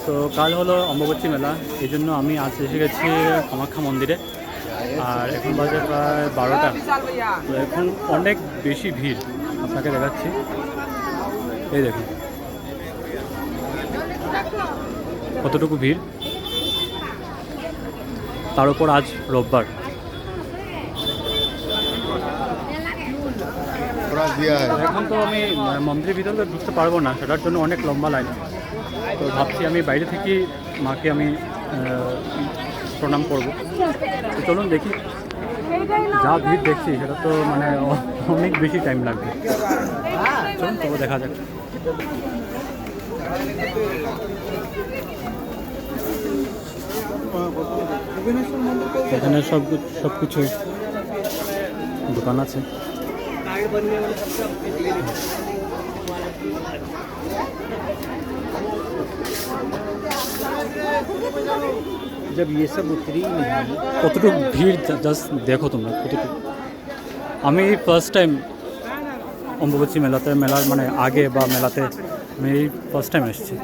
তো কাল হলো অম্বুবাচী মেলা, এই জন্য আমি আজ এসে গেছি কামাখ্যা মন্দিরে। আর এখন বাজে প্রায় 12টা। তো এখন অনেক বেশি ভিড়, আপনাকে দেখাচ্ছি। এই দেখুন কতটুকু ভিড়, তার উপর আজ রোববার। এখন তো আমি মন্দিরের ভিতরে ঢুকতে পারবো না, সেটার জন্য অনেক লম্বা লাইন। তো ভাবছি আমি বাইরে থেকে মাকে আমি প্রণাম করব। তো চলুন দেখি, যা ভিড় দেখছি সেটা তো মানে অনেক বেশি টাইম লাগবে। চলুন তবু দেখা যাক। এখানে সব কিছু দোকান আছে। जब ये सब उतरी কতটুকু ভিড় জাস্ট দেখো তোমরা কতটুকু। আমি ফার্স্ট টাইম অম্বুবাচী মেলার মানে আগে বা মেলাতে আমি ফার্স্ট টাইম এসেছি।